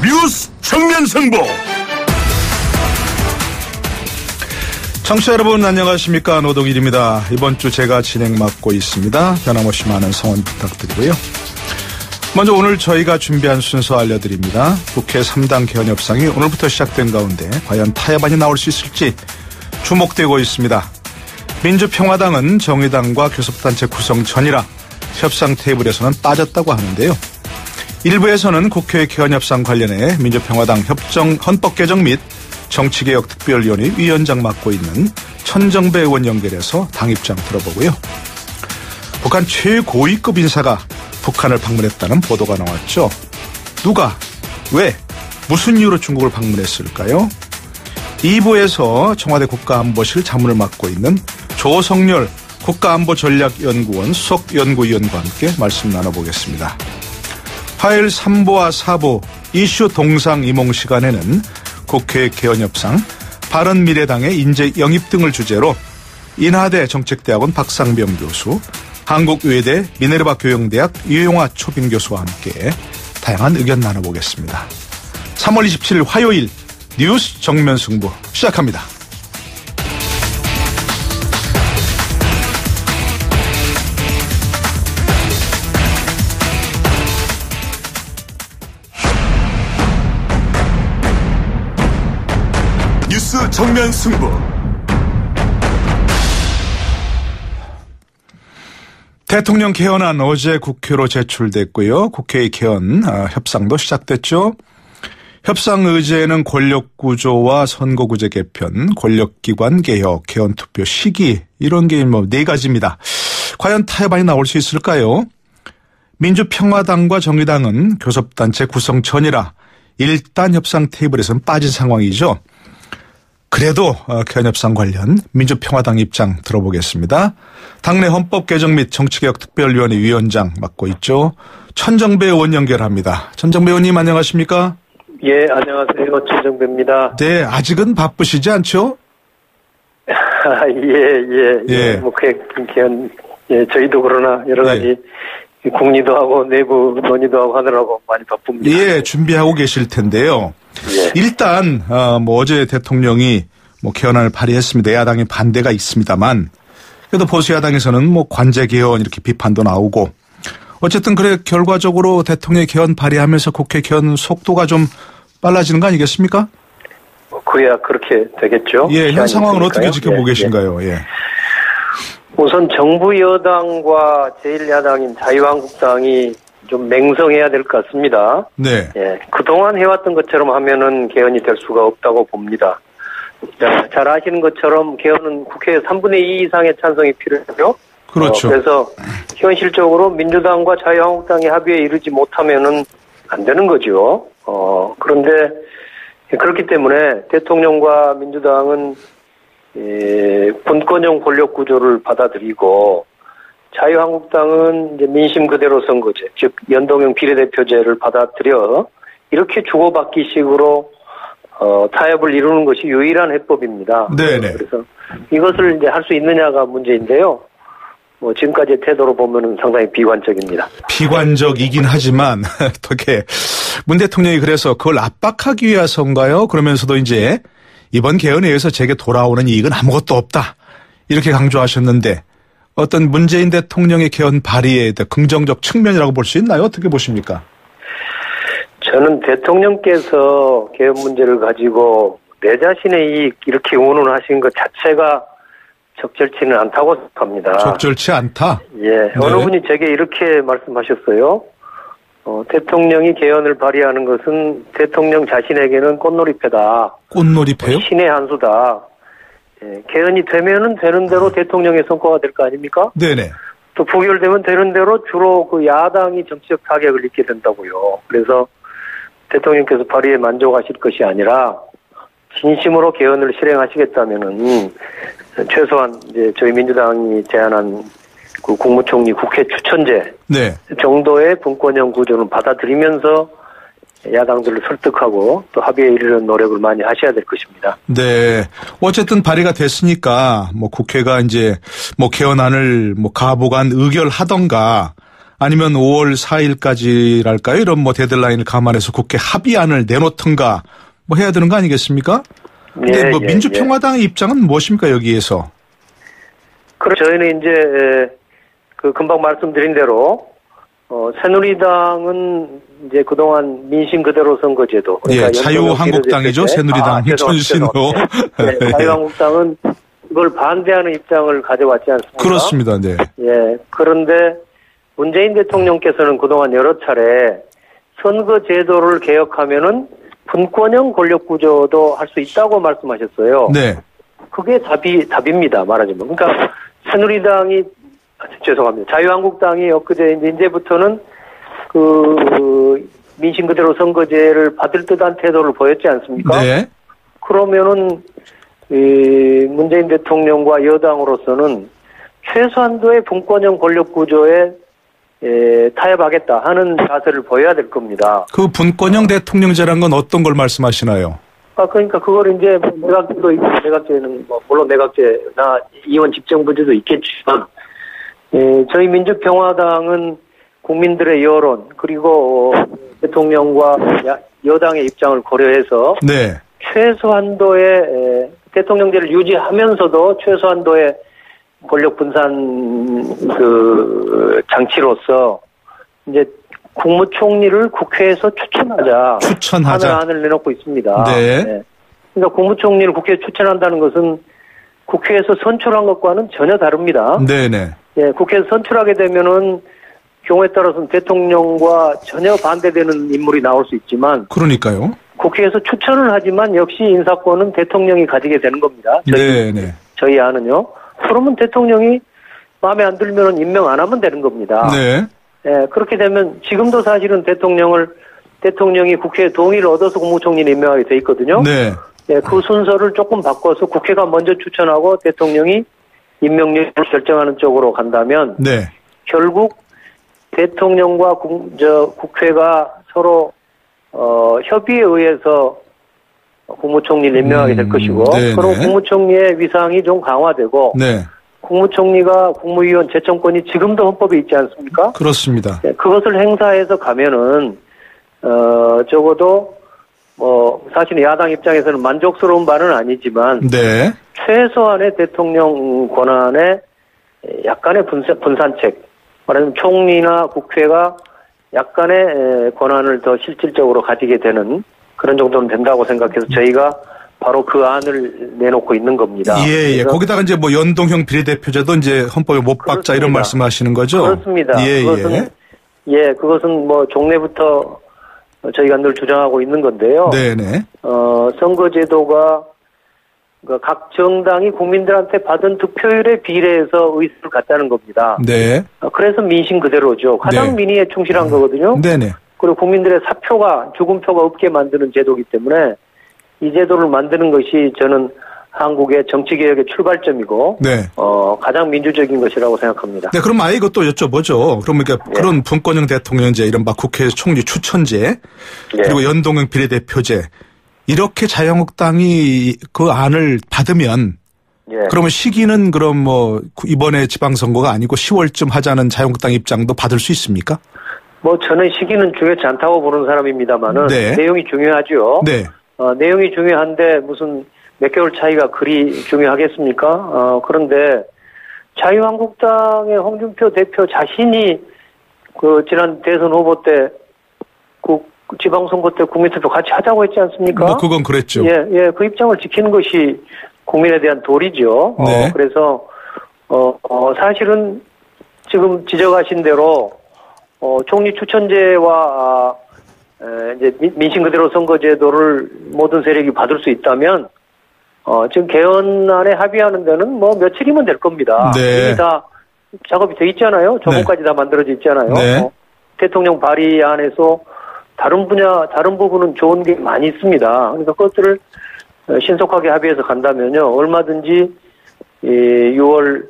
뉴스 정면 승부. 청취자 여러분 안녕하십니까, 노동일입니다. 이번 주 제가 진행 맡고 있습니다. 변함없이 많은 성원 부탁드리고요. 먼저 오늘 저희가 준비한 순서 알려드립니다. 국회 3당 개헌 협상이 오늘부터 시작된 가운데 과연 타협안이 나올 수 있을지 주목되고 있습니다. 민주평화당은 정의당과 교섭단체 구성 전이라 협상 테이블에서는 빠졌다고 하는데요. 일부에서는 국회 개헌 협상 관련해 민주평화당 헌법 개정 및 정치개혁 특별위원회 위원장 맡고 있는 천정배 의원 연결해서 당 입장 들어보고요. 북한 최고위급 인사가 북한을 방문했다는 보도가 나왔죠. 누가, 왜, 무슨 이유로 중국을 방문했을까요? 2부에서 청와대 국가안보실 자문을 맡고 있는 조성렬 국가안보전략연구원 수석연구위원과 함께 말씀 나눠보겠습니다. 화요일 3부와 4부 이슈 동상이몽 시간에는 국회 개헌협상, 바른미래당의 인재 영입 등을 주제로 인하대 정책대학원 박상병 교수, 한국의대 미네르바 교영대학 유용화 초빙 교수와 함께 다양한 의견 나눠보겠습니다. 3월 27일 화요일 뉴스 정면 승부 시작합니다. 뉴스 정면 승부. 대통령 개헌안 어제 국회로 제출됐고요. 국회의 개헌 협상도 시작됐죠. 협상 의제에는 권력구조와 선거구제 개편, 권력기관 개혁, 개헌투표 시기 이런 게 네 가지입니다. 과연 타협안이 나올 수 있을까요? 민주평화당과 정의당은 교섭단체 구성 전이라 일단 협상 테이블에서는 빠진 상황이죠. 그래도 개헌 협상 관련 민주평화당 입장 들어보겠습니다. 당내 헌법 개정 및 정치개혁 특별위원회 위원장 맡고 있죠. 천정배 의원 연결합니다. 천정배 의원님 안녕하십니까? 예, 안녕하세요. 천정배입니다. 네, 아직은 바쁘시지 않죠? 예. 뭐 개헌, 저희도 그러나 여러 가지 국리도 하고 내부 논의도 하고 하느라고 많이 바쁩니다. 예, 준비하고 계실 텐데요. 예. 일단 어제 대통령이 개헌안을 발의했습니다. 야당의 반대가 있습니다만 그래도 보수 야당에서는 관제 개헌 이렇게 비판도 나오고 어쨌든 그래 결과적으로 대통령이 개헌 발의하면서 국회 개헌 속도가 좀 빨라지는 거 아니겠습니까? 그야 그렇게 되겠죠. 예, 현 상황은 어떻게 지켜보고 계신가요? 예. 우선 정부 여당과 제1야당인 자유한국당이 좀 맹성해야 될 것 같습니다. 네. 예, 그동안 해왔던 것처럼 하면은 개헌이 될 수가 없다고 봅니다. 잘 아시는 것처럼 개헌은 국회 3분의 2 이상의 찬성이 필요하죠. 그렇죠. 그래서 현실적으로 민주당과 자유한국당이 합의에 이르지 못하면은 안 되는 거죠. 그런데 그렇기 때문에 대통령과 민주당은 분권형 권력 구조를 받아들이고 자유한국당은 이제 민심 그대로 선거제, 즉 연동형 비례대표제를 받아들여 이렇게 주고받기식으로 타협을 이루는 것이 유일한 해법입니다. 네네. 그래서 이것을 이제 할 수 있느냐가 문제인데요. 지금까지의 태도로 보면은 상당히 비관적입니다. 비관적이긴 하지만 어떻게 문 대통령이 그래서 그걸 압박하기 위해서인가요? 그러면서도 이제 이번 개헌에 의해서 제게 돌아오는 이익은 아무것도 없다 이렇게 강조하셨는데 어떤 문재인 대통령의 개헌 발의에 대해 긍정적 측면이라고 볼 수 있나요? 어떻게 보십니까? 저는 대통령께서 개헌 문제를 가지고 내 자신의 이익 이렇게 운운하신 것 자체가 적절치는 않다고 생각합니다. 적절치 않다? 예. 네. 어느 분이 제게 이렇게 말씀하셨어요. 대통령이 개헌을 발의하는 것은 대통령 자신에게는 꽃놀이패다. 꽃놀이패요? 신의 한 수다. 예. 개헌이 되면은 되는 대로 대통령의 성과가 될 거 아닙니까? 네네. 또 부결되면 되는 대로 주로 그 야당이 정치적 타격을 입게 된다고요. 그래서 대통령께서 발의에 만족하실 것이 아니라 진심으로 개헌을 실행하시겠다면은 최소한 이제 저희 민주당이 제안한 그 국무총리 국회 추천제 정도의 분권형 구조를 받아들이면서 야당들을 설득하고 또 합의에 이르는 노력을 많이 하셔야 될 것입니다. 네. 어쨌든 발의가 됐으니까 국회가 이제 개헌안을 가보관 의결하던가 아니면 5월 4일까지랄까요? 이런 뭐 데드라인을 감안해서 국회 합의안을 내놓던가 뭐 해야 되는 거 아니겠습니까? 근데 뭐 민주평화당의 입장은 무엇입니까, 여기에서? 저희는 이제 그 금방 말씀드린 대로 새누리당은 이제 그동안 민심 그대로 선거제도. 그러니까 자유한국당이죠. 새누리당 전신호. 네, 자유한국당은 그걸 반대하는 입장을 가져왔지 않습니까? 그렇습니다. 네. 예. 그런데 문재인 대통령께서는 그동안 여러 차례 선거제도를 개혁하면은 분권형 권력구조도 할 수 있다고 말씀하셨어요. 네. 그게 답입니다. 말하자면. 그러니까 새누리당이 죄송합니다. 자유한국당이 엊그제 이제부터는 그 민심 그대로 선거제를 받을 듯한 태도를 보였지 않습니까? 네. 그러면은 문재인 대통령과 여당으로서는 최소한도의 분권형 권력 구조에 타협하겠다 하는 자세를 보여야 될 겁니다. 그 분권형 대통령제란 건 어떤 걸 말씀하시나요? 그러니까 그걸 이제 내각제도 있고 내각제는 물론 내각제나 이원 집정부제도 있겠지만 저희 민주평화당은 국민들의 여론 그리고 대통령과 여당의 입장을 고려해서 네. 최소한도의 대통령제를 유지하면서도 최소한도의 권력 분산 그 장치로서 이제 국무총리를 국회에서 추천하자 안을 내놓고 있습니다. 네. 네. 그러니까 국무총리를 국회에 추천한다는 것은 국회에서 선출한 것과는 전혀 다릅니다. 네네. 예, 국회에서 선출하게 되면은 경우에 따라서는 대통령과 전혀 반대되는 인물이 나올 수 있지만. 그러니까요. 국회에서 추천을 하지만 역시 인사권은 대통령이 가지게 되는 겁니다. 저희 안은요. 그러면 대통령이 마음에 안 들면 임명 안 하면 되는 겁니다. 네. 예, 그렇게 되면 지금도 사실은 대통령이 국회의 동의를 얻어서 국무총리를 임명하게 돼 있거든요. 네. 예, 그 순서를 조금 바꿔서 국회가 먼저 추천하고 대통령이 임명률을 결정하는 쪽으로 간다면 네. 결국 대통령과 국회가 서로 협의에 의해서 국무총리를 임명하게 될 것이고 그럼 국무총리의 위상이 좀 강화되고 네. 국무총리가 국무위원 제청권이 지금도 헌법에 있지 않습니까? 그렇습니다. 네, 그것을 행사해서 가면은 적어도 사실 야당 입장에서는 만족스러운 바는 아니지만 네. 최소한의 대통령 권한의 약간의 분산책 말하자면 총리나 국회가 약간의 권한을 더 실질적으로 가지게 되는 그런 정도는 된다고 생각해서 저희가 바로 그 안을 내놓고 있는 겁니다. 예. 거기다가 이제 뭐 연동형 비례대표제도 이제 헌법에 못 박자 이런 말씀하시는 거죠? 그렇습니다. 그것은 뭐 종래부터 저희가 늘 주장하고 있는 건데요. 네네. 선거제도가 각 정당이 국민들한테 받은 득표율에 비례해서 의석을 갖다는 겁니다. 네. 그래서 민심 그대로죠. 가장 민의에 충실한 거거든요. 네네. 그리고 국민들의 사표가 죽음표가 없게 만드는 제도이기 때문에 이 제도를 만드는 것이 저는 한국의 정치개혁의 출발점이고 네. 가장 민주적인 것이라고 생각합니다. 네, 그럼 아예 이것도 여쭤보죠. 그러니까 그런 분권형 대통령제, 이른바 국회에서 총리 추천제, 그리고 연동형 비례대표제, 이렇게 자유한국당이 그 안을 받으면 그러면 시기는 그럼 뭐 이번에 지방선거가 아니고 10월쯤 하자는 자유한국당 입장도 받을 수 있습니까? 저는 시기는 중요하지 않다고 보는 사람입니다만은 내용이 중요하죠. 네. 내용이 중요한데 무슨 몇 개월 차이가 그리 중요하겠습니까? 그런데 자유한국당의 홍준표 대표 자신이 그 지난 대선 후보 때 지방선거 때 국민투표 같이 하자고 했지 않습니까? 뭐 그건 그랬죠. 그 입장을 지키는 것이 국민에 대한 도리죠. 네. 그래서 사실은 지금 지적하신 대로 총리 추천제와 이제 민심 그대로 선거제도를 모든 세력이 받을 수 있다면 지금 개헌안에 합의하는 데는 뭐 며칠이면 될 겁니다. 네. 이미 다 작업이 돼 있잖아요. 조건까지 다 만들어져 있잖아요. 네. 대통령 발의안에서 다른 부분은 좋은 게 많이 있습니다. 그러니까 그것들을 신속하게 합의해서 간다면요. 얼마든지 6월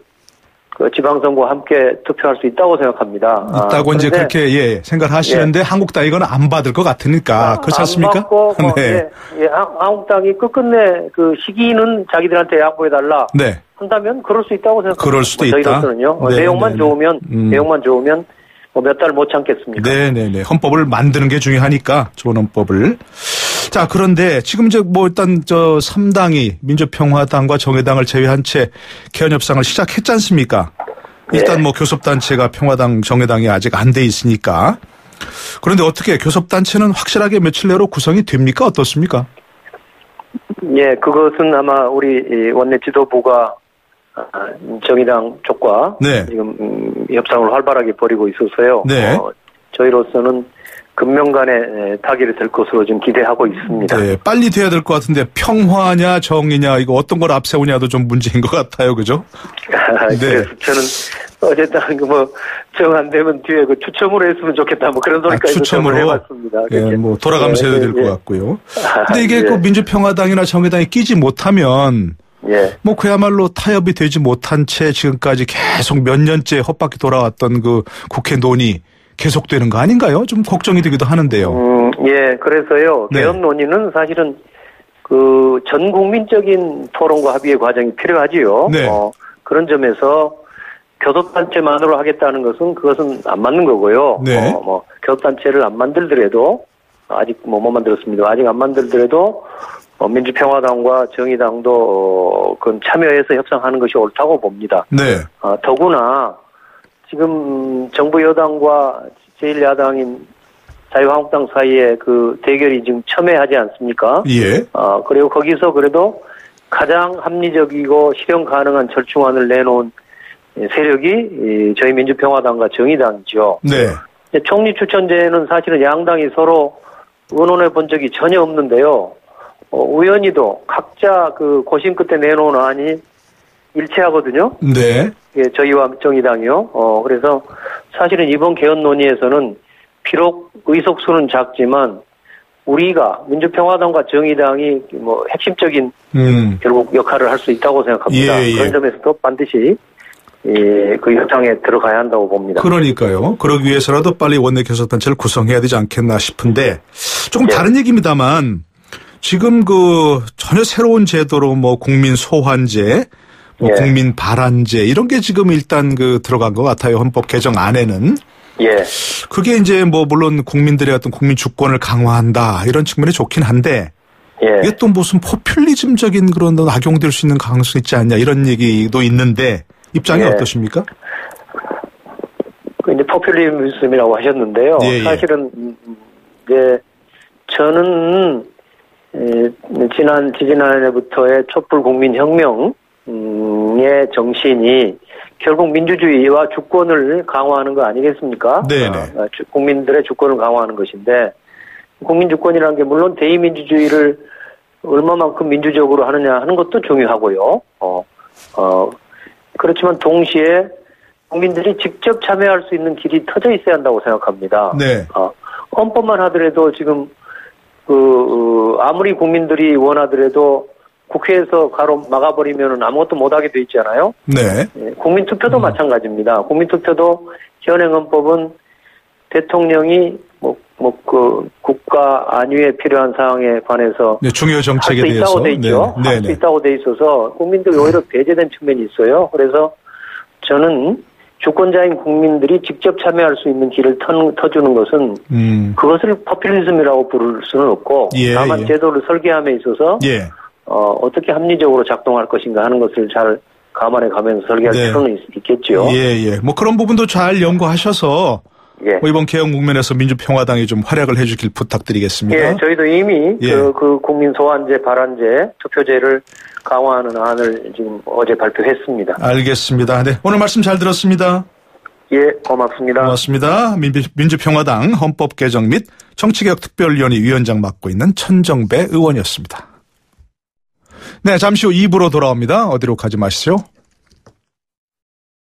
그 지방선거와 함께 투표할 수 있다고 생각합니다. 있다고 이제 그렇게 생각하시는데 한국당 이거는 안 받을 것 같으니까 그렇지 않습니까? 안 받고 한국당이 끝끝내 그 시기는 자기들한테 양보해달라 한다면 그럴 수 있다고 생각합니다. 그럴 수도 있다. 저희로서는요. 내용만 좋으면 몇 달 못 참겠습니까? 네네네. 헌법을 만드는 게 중요하니까 좋은 헌법을. 자, 그런데 지금 이제 뭐 일단 저 3당이 민주평화당과 정의당을 제외한 채 개헌 협상을 시작했지 않습니까? 일단 뭐 교섭단체가 평화당, 정의당이 아직 안 돼 있으니까. 그런데 어떻게 교섭단체는 확실하게 며칠 내로 구성이 됩니까? 어떻습니까? 예, 그것은 아마 우리 원내 지도부가 정의당 쪽과 네. 지금 협상을 활발하게 벌이고 있어서요. 네. 저희로서는 금명간에 타결이 될 것으로 좀 기대하고 있습니다. 네, 빨리 돼야 될 것 같은데 평화냐 정의냐 이거 어떤 걸 앞세우냐도 좀 문제인 것 같아요, 그죠? 네. 그래서 저는 어쨌든 정 안 되면 뒤에 추첨으로 했으면 좋겠다 뭐 그런 소리까지 추첨으로 해봤습니다. 예, 뭐 돌아가면서 해야 될 것 같고요. 근데 이게 그 민주평화당이나 정의당이 끼지 못하면 뭐 그야말로 타협이 되지 못한 채 지금까지 계속 몇 년째 헛바퀴 돌아왔던 그 국회 논의 계속되는 거 아닌가요? 좀 걱정이 되기도 하는데요. 예, 그래서요. 네. 개헌 논의는 사실은 그 전 국민적인 토론과 합의의 과정이 필요하지요. 네. 그런 점에서 교섭단체만으로 하겠다는 그것은 안 맞는 거고요. 네. 교섭단체를 안 만들더라도 아직 못 만들었습니다. 아직 안 만들더라도 민주평화당과 정의당도 그건 참여해서 협상하는 것이 옳다고 봅니다. 네. 더구나 지금 정부 여당과 제1야당인 자유한국당 사이에 그 대결이 지금 첨예하지 않습니까? 예. 그리고 거기서 그래도 가장 합리적이고 실현 가능한 절충안을 내놓은 세력이 저희 민주평화당과 정의당이죠. 네. 총리 추천제는 사실은 양당이 서로 의논해 본 적이 전혀 없는데요. 우연히도 각자 그 고심 끝에 내놓은 안이 일치하거든요. 네. 예, 저희와 정의당이요. 그래서 사실은 이번 개헌 논의에서는 비록 의석수는 작지만 우리가 민주평화당과 정의당이 뭐 핵심적인 결국 역할을 할 수 있다고 생각합니다. 예. 그런 점에서도 반드시 그 협상에 들어가야 한다고 봅니다. 그러니까요. 그러기 위해서라도 빨리 원내 교섭단체를 구성해야 되지 않겠나 싶은데 조금 다른 얘기입니다만 지금 그 전혀 새로운 제도로 뭐 국민 소환제, 국민 발안제 이런 게 지금 일단 그 들어간 것 같아요. 헌법 개정 안에는. 예. 그게 이제 뭐 물론 국민들의 어떤 국민 주권을 강화한다 이런 측면이 좋긴 한데 이게 또 무슨 포퓰리즘적인 그런 악용될 수 있는 가능성이 있지 않냐 이런 얘기도 있는데 입장이 어떠십니까? 이제 포퓰리즘이라고 하셨는데요. 사실은 이제 저는 지지난해부터의 촛불 국민혁명의 정신이 결국 민주주의와 주권을 강화하는 거 아니겠습니까? 네네. 국민들의 주권을 강화하는 것인데 국민 주권이라는 게 물론 대의민주주의를 얼마만큼 민주적으로 하느냐 하는 것도 중요하고요. 그렇지만 동시에 국민들이 직접 참여할 수 있는 길이 터져 있어야 한다고 생각합니다. 네. 헌법만 하더라도 지금 아무리 국민들이 원하더라도 국회에서 막아버리면 아무것도 못하게 돼 있잖아요. 네. 국민투표도 마찬가지입니다. 국민투표도 현행헌법은 대통령이 그 국가 안위에 필요한 사항에 관해서 중요 정책에 대해서 할 수 있다고 돼 있죠. 할 수 있다고 돼 있어서 국민들이 오히려 배제된 측면이 있어요. 그래서 저는 주권자인 국민들이 직접 참여할 수 있는 길을 터주는 것은 그것을 포퓰리즘이라고 부를 수는 없고 다만 제도를 설계함에 있어서 어떻게 합리적으로 작동할 것인가 하는 것을 잘 감안해 가면서 설계할 필요는 있겠죠. 뭐 그런 부분도 잘 연구하셔서 뭐 이번 개헌 국면에서 민주평화당이 좀 활약을 해주길 부탁드리겠습니다. 저희도 이미 그 국민 소환제, 발안제, 투표제를 강화하는 안을 지금 어제 발표했습니다. 알겠습니다. 네, 오늘 말씀 잘 들었습니다. 고맙습니다. 고맙습니다. 민주평화당 헌법 개정 및 정치개혁 특별위원회 위원장 맡고 있는 천정배 의원이었습니다. 네, 잠시 후 2부로 돌아옵니다. 어디로 가지 마시죠.